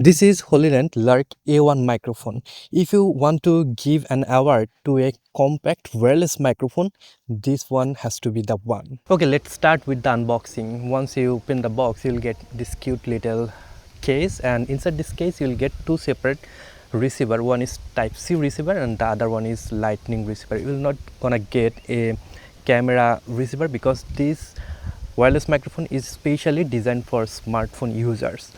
This is Hollyland Lark A1 microphone. If you want to give an award to a compact wireless microphone, this one has to be the one. Okay, let's start with the unboxing. Once you open the box, you'll get this cute little case, and inside this case you'll get two separate receiver. One is type C receiver and the other one is lightning receiver. You're not gonna get a camera receiver because this wireless microphone is specially designed for smartphone users.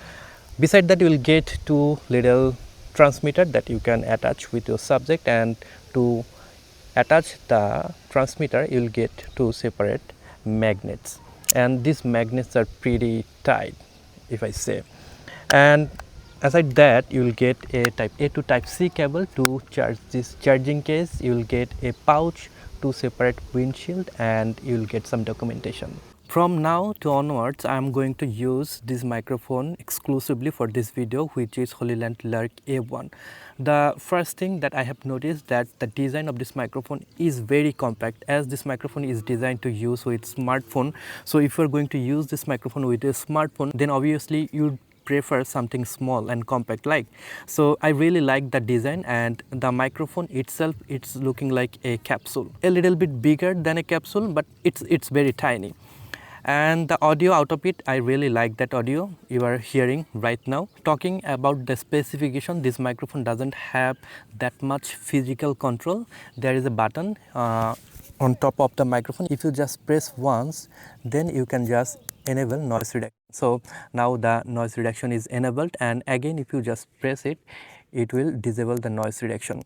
Beside that, you will get two little transmitter that you can attach with your subject, and to attach the transmitter you will get two separate magnets, and these magnets are pretty tight, if I say. And aside that, you will get a type A to type C cable to charge this charging case. You will get a pouch, two separate windshield, and you will get some documentation. From now to onwards, I am going to use this microphone exclusively for this video, which is Hollyland Lark A1. The first thing that I have noticed that the design of this microphone is very compact, as this microphone is designed to use with smartphone. So if you are going to use this microphone with a smartphone, then obviously you prefer something small and compact like. So I really like the design, and the microphone itself, it's looking like a capsule, a little bit bigger than a capsule, but it's very tiny. And the audio out of it, I really like that audio you are hearing right now. Talking about the specification, this microphone doesn't have that much physical control. There is a button on top of the microphone. If you just press once, then you can just enable noise reduction. So now the noise reduction is enabled, and again if you just press it, it will disable the noise reduction.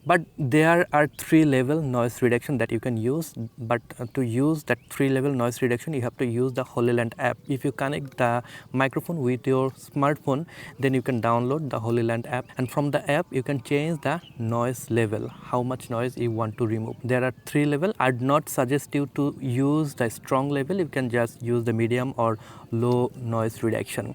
But there are 3-level noise reduction that you can use, but to use that 3-level noise reduction you have to use the Hollyland app. If you connect the microphone with your smartphone, then you can download the Hollyland app, and from the app you can change the noise level, how much noise you want to remove. There are 3 levels. I'd not suggest you to use the strong level. You can just use the medium or low noise reduction.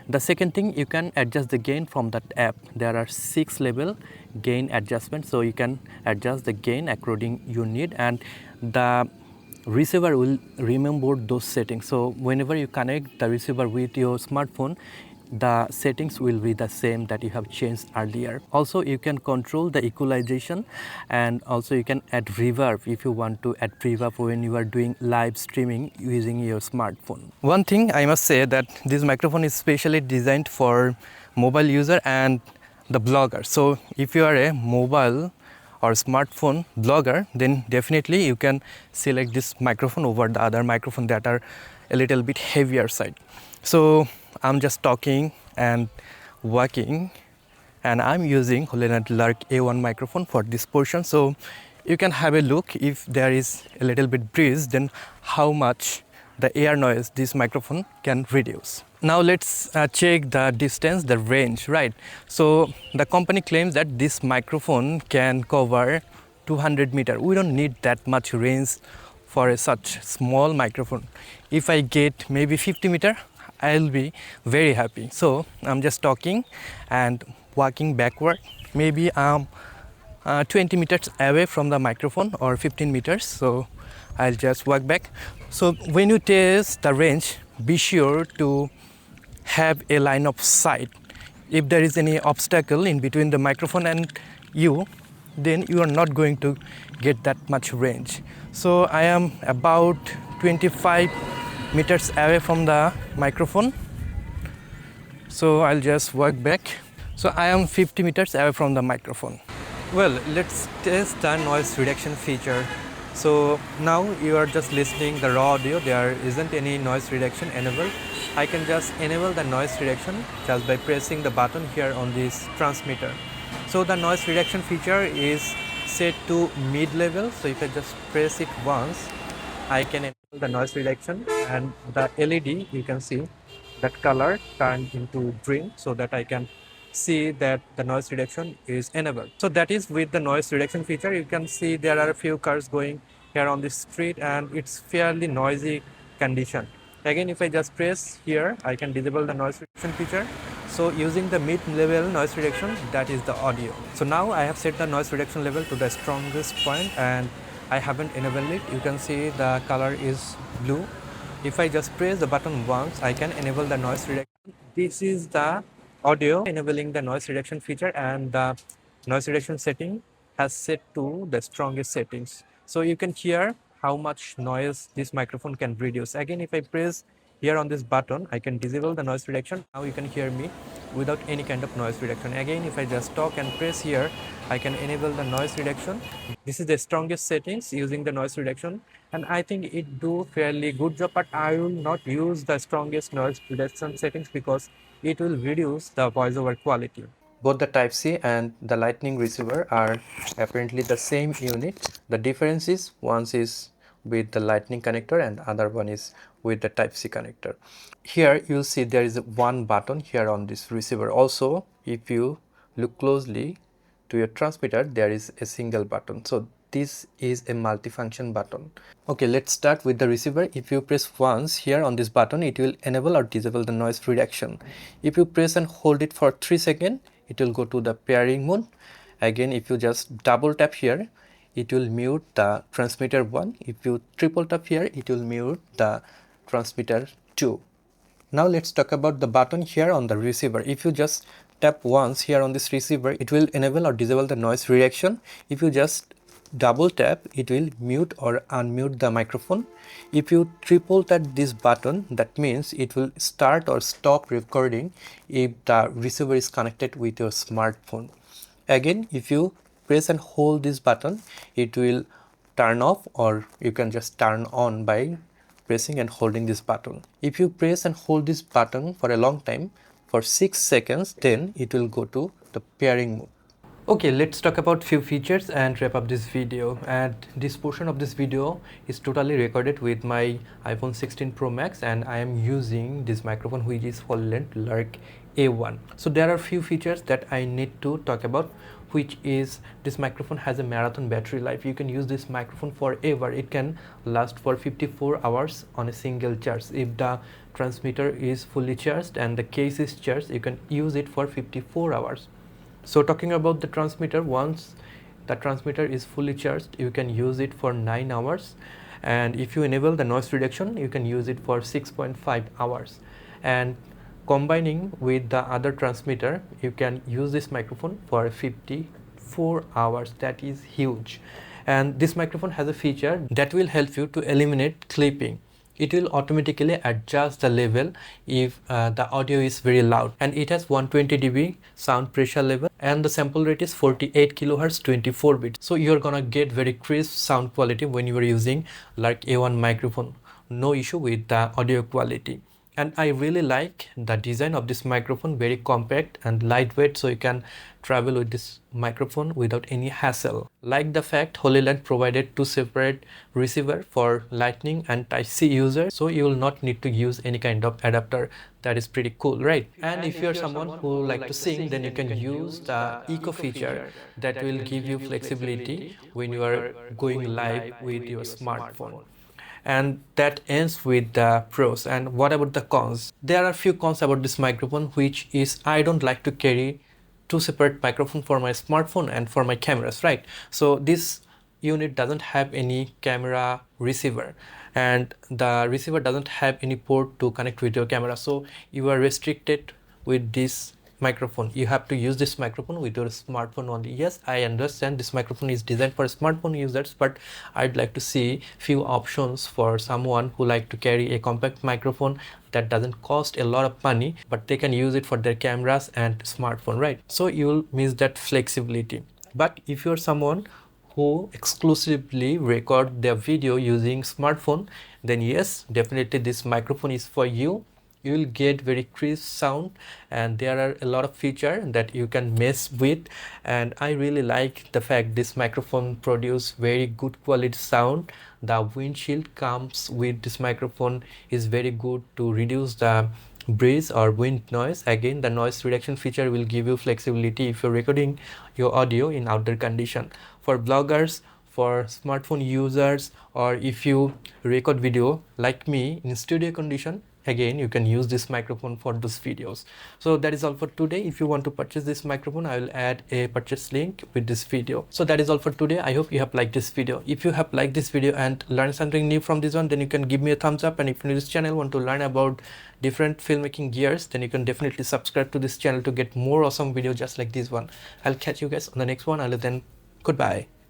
The second thing, you can adjust the gain from that app. There are 6-level gain adjustment, so you can adjust the gain according your need, and the receiver will remember those settings. So whenever you connect the receiver with your smartphone, the settings will be the same that you have changed earlier. Also, you can control the equalization, and also you can add reverb if you want to add reverb when you are doing live streaming using your smartphone. One thing I must say, that this microphone is specially designed for mobile user and the blogger. So if you are a mobile or smartphone blogger, then definitely you can select this microphone over the other microphone that are a little bit heavier side. So I'm just talking and walking, and I'm using Hollyland Lark A1 microphone for this portion. So you can have a look, if there is a little bit breeze, then how much the air noise this microphone can reduce. Now let's check the distance, the range, right? So the company claims that this microphone can cover 200 meters. We don't need that much range for such small microphone. If I get maybe 50 meters, I'll be very happy. So I'm just talking and walking backward. Maybe I'm 20 meters away from the microphone or 15 meters. So I'll just walk back. So when you test the range, be sure to have a line of sight. If there is any obstacle in between the microphone and you, then you are not going to get that much range. So I am about 25 meters away from the microphone. So I'll just walk back. So I am 50 meters away from the microphone. Well, let's test the noise reduction feature. So now you are just listening the raw audio. There isn't any noise reduction enabled. I can just enable the noise reduction just by pressing the button here on this transmitter. So the noise reduction feature is set to mid-level. So if I just press it once, I can enable the noise reduction, and the LED, you can see that color turned into green, so that I can see that the noise reduction is enabled. So that is with the noise reduction feature. You can see there are a few cars going here on the street, and it's fairly noisy condition. Again, if I just press here, I can disable the noise reduction feature. So using the mid-level noise reduction, that is the audio. So now I have set the noise reduction level to the strongest point, and I haven't enabled it. You can see the color is blue. If I just press the button once, I can enable the noise reduction. This is the audio, enabling the noise reduction feature, and the noise reduction setting has set to the strongest settings. So you can hear how much noise this microphone can reduce. Again, if I press here on this button, I can disable the noise reduction. Now you can hear me without any kind of noise reduction. Again, if I just talk and press here, I can enable the noise reduction. This is the strongest settings using the noise reduction, and I think it do fairly good job, but I will not use the strongest noise reduction settings because it will reduce the voiceover quality. Both the Type-C and the Lightning receiver are apparently the same unit. The difference is one is with the Lightning connector and other one is with the Type-C connector. Here you'll see there is one button here on this receiver. Also, if you look closely to your transmitter, there is a single button. So this is a multifunction button. Okay, let's start with the receiver. If you press once here on this button, it will enable or disable the noise reduction. If you press and hold it for 3 seconds, it will go to the pairing mode. Again, if you just double tap here, it will mute the transmitter 1. If you triple tap here, it will mute the transmitter 2. Now let's talk about the button here on the receiver. If you just tap once here on this receiver, it will enable or disable the noise reduction. If you just double tap, it will mute or unmute the microphone. If you triple tap this button, that means it will start or stop recording if the receiver is connected with your smartphone. Again, if you press and hold this button, it will turn off, or you can just turn on by pressing and holding this button. If you press and hold this button for a long time, for 6 seconds, then it will go to the pairing mode. Okay, let's talk about few features and wrap up this video. And this portion of this video is totally recorded with my iPhone 16 Pro Max, and I am using this microphone which is Hollyland Lark A1. So there are few features that I need to talk about, which is this microphone has a marathon battery life. You can use this microphone forever. It can last for 54 hours on a single charge. If the transmitter is fully charged and the case is charged, you can use it for 54 hours. So talking about the transmitter, once the transmitter is fully charged, you can use it for 9 hours, and if you enable the noise reduction, you can use it for 6.5 hours. And combining with the other transmitter, you can use this microphone for 54 hours. That is huge. And this microphone has a feature that will help you to eliminate clipping. It will automatically adjust the level if the audio is very loud, and it has 120 dB sound pressure level, and the sample rate is 48 kHz 24 bits. So you're gonna get very crisp sound quality when you are using Lark A1 microphone. No issue with the audio quality. And I really like the design of this microphone, very compact and lightweight, so you can travel with this microphone without any hassle. Like the fact Hollyland provided 2 separate receiver for Lightning and Type-C users, so you will not need to use any kind of adapter. That is pretty cool, right? And if you're someone who like to sing, then you can use the eco feature that will give you flexibility when you are going live with your smartphone. And that ends with the pros. And what about the cons? There are few cons about this microphone, which is I don't like to carry 2 separate microphones for my smartphone and for my cameras, right? So this unit doesn't have any camera receiver, and the receiver doesn't have any port to connect with your camera, so you are restricted with this microphone. You have to use this microphone with your smartphone only. Yes, I understand this microphone is designed for smartphone users, but I'd like to see few options for someone who like to carry a compact microphone that doesn't cost a lot of money, but they can use it for their cameras and smartphone, right? So you'll miss that flexibility. But if you're someone who exclusively record their video using smartphone, then yes, definitely this microphone is for you. You will get very crisp sound, and there are a lot of features that you can mess with. And I really like the fact this microphone produce very good quality sound. The windshield comes with this microphone is very good to reduce the breeze or wind noise. Again, the noise reduction feature will give you flexibility if you're recording your audio in outdoor condition. For bloggers, for smartphone users, or if you record video like me in studio condition, again you can use this microphone for those videos. So that is all for today. If you want to purchase this microphone, I will add a purchase link with this video. So that is all for today. I hope you have liked this video. If you have liked this video and learned something new from this one, then you can give me a thumbs up. And if you in this channel want to learn about different filmmaking gears, then you can definitely subscribe to this channel to get more awesome videos just like this one. I'll catch you guys on the next one. Until then, goodbye.